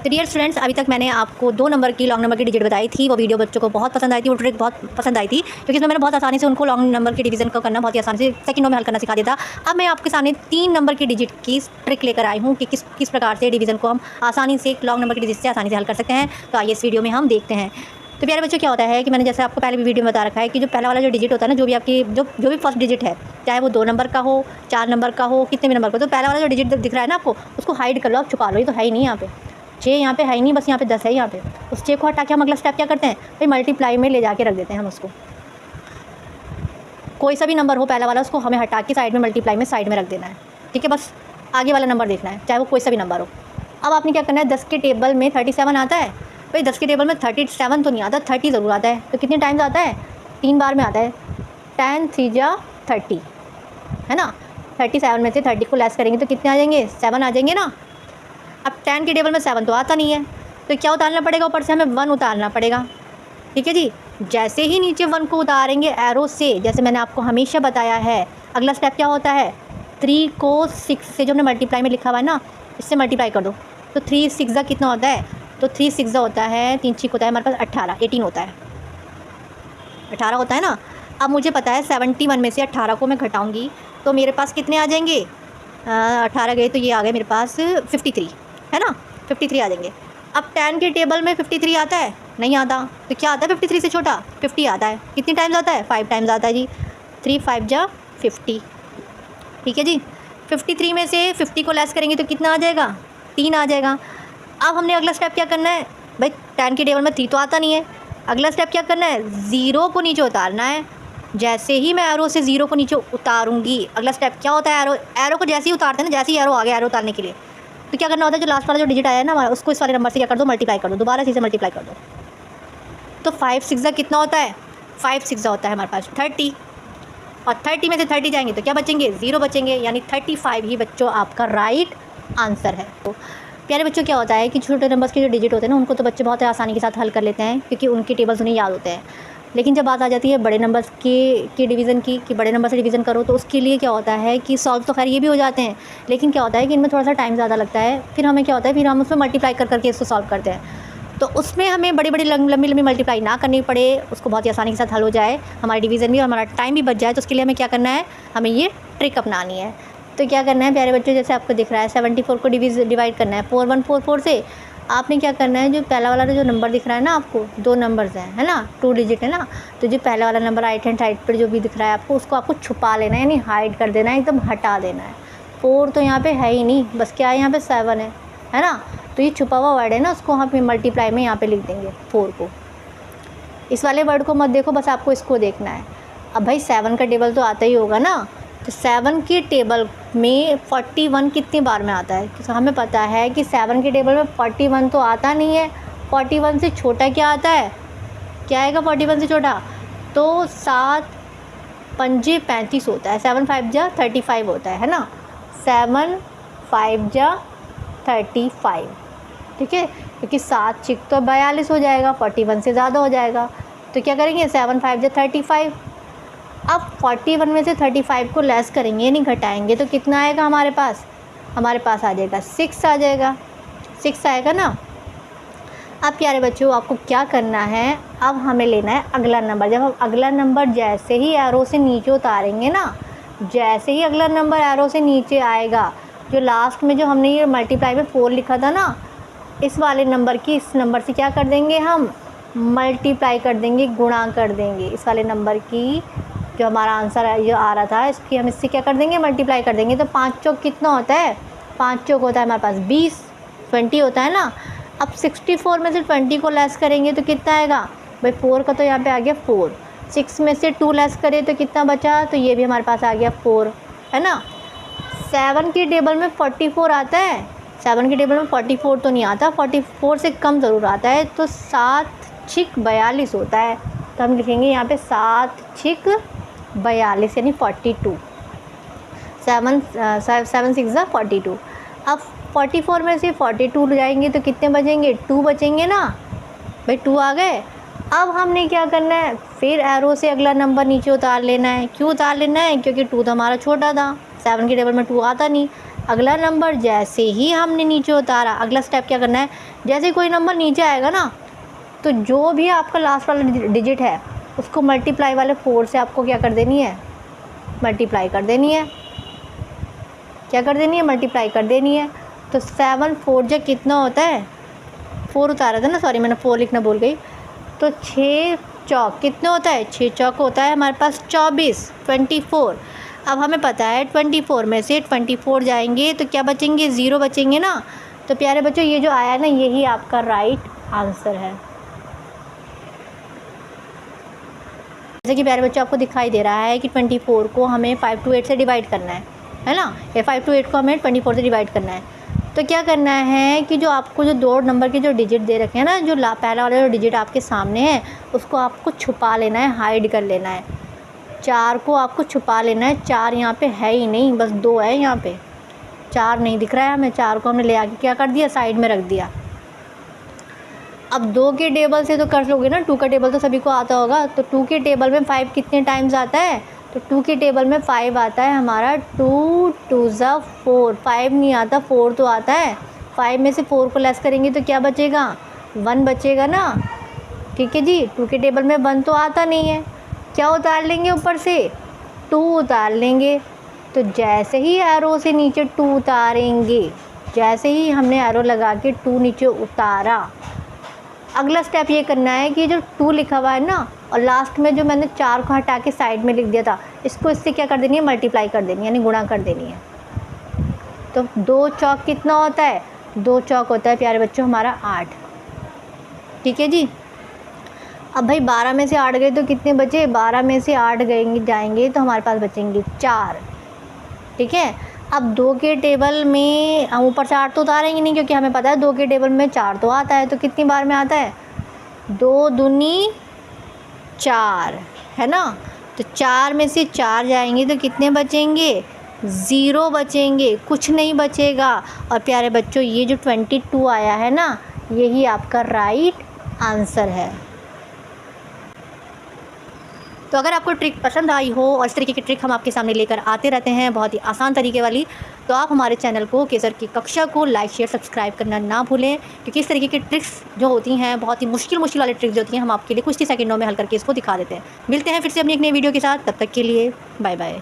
तो dear students, अभी तक मैंने आपको 2 नंबर की लॉन्ग नंबर की डिजिट बताई थी। वो वीडियो बच्चों को बहुत पसंद आई थी, वो ट्रिक बहुत पसंद आई थी, क्योंकि इसमें मैंने बहुत आसानी से उनको लॉन्ग नंबर की डिवीज़न को करना बहुत ही आसानी से सेकंडों में हल करना सिखा दिया था। अब मैं आपके सामने 3 नंबर की डिजिट की ट्रिक लेकर आई हूँ कि किस प्रकार से डिवीज़न को हम आसानी से लॉन्ग नंबर की डिजिट से आसानी से हल कर सकते हैं। तो आइए इस वीडियो में हम देखते हैं। तो प्यारे बच्चों, क्या होता है कि मैंने जैसे आपको पहले भी वीडियो में बता रखा है कि जो पहला वाला जो डिजिट होता है ना, जो भी आपकी जो भी फर्स्ट डिजिट है, चाहे वो 2 नंबर का हो, 4 नंबर का हो, कितने भी नंबर का, तो पहला वाला जो डिजिट दिख रहा है ना आपको, उसको हाइड कर लो, आप छुपा लो। ये तो है ही नहीं यहाँ पे 6, यहाँ पे है ही नहीं, बस यहाँ पे 10 है। यहाँ पे उस 6 को हटा के हम अगला स्टेप क्या करते हैं भाई, मल्टीप्लाई में ले जाके रख देते हैं हम उसको। कोई सा भी नंबर हो पहला वाला, उसको हमें हटा के साइड में मल्टीप्लाई में साइड में रख देना है। ठीक है, बस आगे वाला नंबर देखना है, चाहे वो कोई सा भी नंबर हो। अब आपने क्या करना है, 10 के टेबल में 37 आता है भाई, 10 के टेबल में 37 तो नहीं आता, 30 ज़रूर आता है। तो कितने टाइम्स आता है, 3 बार में आता है। 10 3 जा 30 है ना। 37 में से 30 को लेस करेंगे तो कितने आ जाएंगे, 7 आ जाएंगे ना। अब 10 के टेबल में 7 तो आता नहीं है, तो क्या उतारना पड़ेगा, ऊपर से हमें 1 उतारना पड़ेगा। ठीक है जी, जैसे ही नीचे 1 को उतारेंगे एरो से, जैसे मैंने आपको हमेशा बताया है, अगला स्टेप क्या होता है, 3 को 6 से, जो हमने मल्टीप्लाई में लिखा हुआ है ना, इससे मल्टीप्लाई कर दो। तो 3 6 जा कितना होता है, तो 3 6 जा होता है, 3 6 होता है हमारे पास 18 होता है, 18 होता है ना। अब मुझे पता है 71 में से 18 को मैं घटाऊँगी तो मेरे पास कितने आ जाएंगे, 18 गए तो ये आ गए मेरे पास 53 है ना, 53 आ जाएंगे। अब 10 के टेबल में 53 आता है, नहीं आता, तो क्या आता है 53 से छोटा, 50 आता है। कितनी टाइम्स आता है, 5 टाइम्स आता है जी। 3 5 जा 50। ठीक है जी, 53 में से 50 को लेस करेंगे तो कितना आ जाएगा, 3 आ जाएगा। अब हमने अगला स्टेप क्या करना है भाई, 10 के टेबल में 3 तो आता नहीं है, अगला स्टेप क्या करना है, 0 को नीचे उतारना है। जैसे ही मैं एरो से 0 को नीचे उतारूंगी, अगला स्टेप क्या होता है, एरो को जैसे ही उतारते हैं ना, जैसे ही एरो आ गया एरो उतारने के लिए, तो क्या करना होता है, जो लास्ट वाला जो डिजिट आया है ना हमारा, उसको इस वाले नंबर से क्या कर दो, मल्टीप्लाई कर दो, दोबारा से मल्टीप्लाई कर दो। तो 5 6 जा कितना होता है, 5 6 जा होता है हमारे पास 30, और 30 में से 30 जाएंगे तो क्या बचेंगे, 0 बचेंगे, यानी 35 ही बच्चों आपका राइट आंसर है। तो प्यारे बच्चों, क्या होता है कि छोटे नंबर्स के जो डिजिट होते हैं ना, उनको तो बच्चे बहुत आसानी के साथ हल कर लेते हैं, क्योंकि उनके टेबल्स उन्हें याद होते हैं। लेकिन जब बात आ जाती है बड़े नंबर्स की डिवीज़न की, कि बड़े नंबर से डिवीज़न करो, तो उसके लिए क्या होता है कि सॉल्व तो खैर ये भी हो जाते हैं, लेकिन क्या होता है कि इनमें थोड़ा सा टाइम ज़्यादा लगता है। फिर हमें क्या होता है, फिर हम उसमें मल्टीप्लाई कर करके इसको सॉल्व करते हैं, तो उसमें हमें बड़ी बड़ी लंबी मल्टीप्लाई ना करनी पड़े, उसको बहुत ही आसानी के साथ हल हो जाए, हमारी डिवीज़न भी और हमारा टाइम भी बच जाए। तो उसके लिए हमें क्या करना है, हमें ये ट्रिक अपनानी है। तो क्या करना है प्यारे बच्चों, जैसे आपको दिख रहा है 74 को डिवाइड करना है 4144 से। आपने क्या करना है, जो पहला वाला जो नंबर दिख रहा है ना आपको, 2 नंबर्स हैं है ना, 2 डिजिट है ना, तो जो पहला वाला नंबर राइट हैंड साइड पर जो भी दिख रहा है आपको, उसको आपको छुपा लेना है, यानी हाइड कर देना है, एकदम हटा देना है। 4 तो यहाँ पे है ही नहीं, बस क्या है यहाँ पे 7 है ना, तो ये छुपा हुआ वर्ड है ना, उसको हम मल्टीप्लाई में यहाँ पे लिख देंगे 4 को। इस वाले वर्ड को मत देखो, बस आपको इसको देखना है। अब भाई 7 का टेबल तो आता ही होगा ना, तो 7 के टेबल में 41 कितनी बार में आता है, क्योंकि हमें पता है कि 7 के टेबल में 41 तो आता नहीं है। 41 से छोटा क्या आता है, क्या आएगा 41 से छोटा, तो 7 5 35 होता है, 7 5 जा 35 होता है ना, 7 5 जा 35। ठीक है, क्योंकि 7 6 तो 42 हो जाएगा, 41 से ज़्यादा हो जाएगा, तो क्या करेंगे 7 5 जा 35। अब 41 में से 35 को लेस करेंगे, नहीं घटाएंगे, तो कितना आएगा हमारे पास आ जाएगा 6 आ जाएगा, 6 आएगा ना। अब प्यारे बच्चों, आपको क्या करना है, अब हमें लेना है अगला नंबर। जब हम अगला नंबर जैसे ही एरो से नीचे उतारेंगे ना, जैसे ही अगला नंबर एरो से नीचे आएगा, जो लास्ट में जो हमने ये मल्टीप्लाई में 4 लिखा था ना, इस वाले नंबर की इस नंबर से क्या कर देंगे, हम मल्टीप्लाई कर देंगे, गुणा कर देंगे। इस वाले नंबर की जो हमारा आंसर जो आ रहा था, इसकी हम इससे क्या कर देंगे, मल्टीप्लाई कर देंगे। तो 5 चौक कितना होता है, 5 चौक होता है हमारे पास 20 होता है ना। अब 64 में से 20 को लेस करेंगे तो कितना आएगा भाई, 4 का तो यहाँ पे आ गया 4, 6 में से 2 लेस करें तो कितना बचा, तो ये भी हमारे पास आ गया 4 है ना। 7 के टेबल में 44 आता है, 7 के टेबल में 44 तो नहीं आता, 44 से कम ज़रूर आता है, तो 7 6 42 होता है। तो हम लिखेंगे यहाँ पे 7 6 42 यानी 42, 7 6 जा 42। अब 44 में से 42 जाएंगे तो कितने बचेंगे, 2 बचेंगे ना भाई, 2 आ गए। अब हमने क्या करना है, फिर एरो से अगला नंबर नीचे उतार लेना है। क्यों उतार लेना है, क्योंकि 2 तो हमारा छोटा था, 7 के टेबल में 2 आता नहीं, अगला नंबर जैसे ही हमने नीचे उतारा, अगला स्टेप क्या करना है, जैसे कोई नंबर नीचे आएगा ना, तो जो भी आपका लास्ट वाला डिजिट है उसको मल्टीप्लाई वाले 4 से आपको क्या कर देनी है, मल्टीप्लाई कर देनी है। क्या कर देनी है, मल्टीप्लाई कर देनी है। तो 7 4 जा कितना होता है, 4 उतारा था ना, सॉरी मैंने 4 लिखना भूल गई। तो 6 चौक कितना होता है, 6 चौक होता है हमारे पास 24, 24। अब हमें पता है 24 में से 24 जाएंगे तो क्या बचेंगे, 0 बचेंगे ना। तो प्यारे बच्चों ये जो आया ना, यही आपका राइट आंसर है। जैसे कि प्यारे बच्चों आपको दिखाई दे रहा है कि 24 को हमें 5 to 8 से डिवाइड करना है ना, या 5 to 8 को हमें 24 से डिवाइड करना है। तो क्या करना है कि जो आपको जो 2 नंबर के जो डिजिट दे रखे हैं ना, जो पहला वाला जो डिजिट आपके सामने है उसको आपको छुपा लेना है, हाइड कर लेना है। 4 को आपको छुपा लेना है, 4 यहाँ पे है ही नहीं, बस 2 है यहाँ पे, 4 नहीं दिख रहा है हमें। 4 को हमने ले आके क्या कर दिया, साइड में रख दिया। अब 2 के टेबल से तो कर लोगे ना, 2 का टेबल तो सभी को आता होगा। तो 2 के टेबल में 5 कितने टाइम्स आता है, तो 2 के टेबल में 5 आता है हमारा। 2 2 ज़ा 4, 5 नहीं आता, 4 तो आता है। 5 में से 4 को लेस करेंगे तो क्या बचेगा, 1 बचेगा ना। ठीक है जी, 2 के टेबल में 1 तो आता नहीं है, क्या उतार लेंगे ऊपर से, 2 उतार लेंगे। तो जैसे ही एरो से नीचे 2 उतारेंगे, जैसे ही हमने एरो लगा के 2 नीचे उतारा, अगला स्टेप ये करना है कि जो 2 लिखा हुआ है ना, और लास्ट में जो मैंने 4 को हटा के साइड में लिख दिया था, इसको इससे क्या कर देनी है, मल्टीप्लाई कर देनी है, यानी गुणा कर देनी है। तो 2 चौक कितना होता है, 2 चौक होता है प्यारे बच्चों हमारा 8। ठीक है जी। अब भाई 12 में से 8 गए तो कितने बचे, 12 में से 8 गएंगे जाएंगे तो हमारे पास बचेंगे 4। ठीक है। अब 2 के टेबल में हम ऊपर से 8 तो उतारेंगे नहीं, क्योंकि हमें पता है 2 के टेबल में 4 तो आता है। तो कितनी बार में आता है, 2 दूनी 4, है ना। तो 4 में से 4 जाएंगे तो कितने बचेंगे, 0 बचेंगे, कुछ नहीं बचेगा। और प्यारे बच्चों ये जो 22 आया है ना, यही आपका राइट आंसर है। तो अगर आपको ट्रिक पसंद आई हो, और इस तरीके की ट्रिक हम आपके सामने लेकर आते रहते हैं बहुत ही आसान तरीके वाली, तो आप हमारे चैनल को केसर की कक्षा को लाइक शेयर सब्सक्राइब करना ना भूलें, क्योंकि इस तरीके की ट्रिक्स जो होती हैं, बहुत ही मुश्किल वाली ट्रिक्स जो होती हैं, हम आपके लिए कुछ ही सेकंडों में हल करके इसको दिखा देते हैं। मिलते हैं फिर से अपनी एक नई वीडियो के साथ, तब तक के लिए बाय बाय।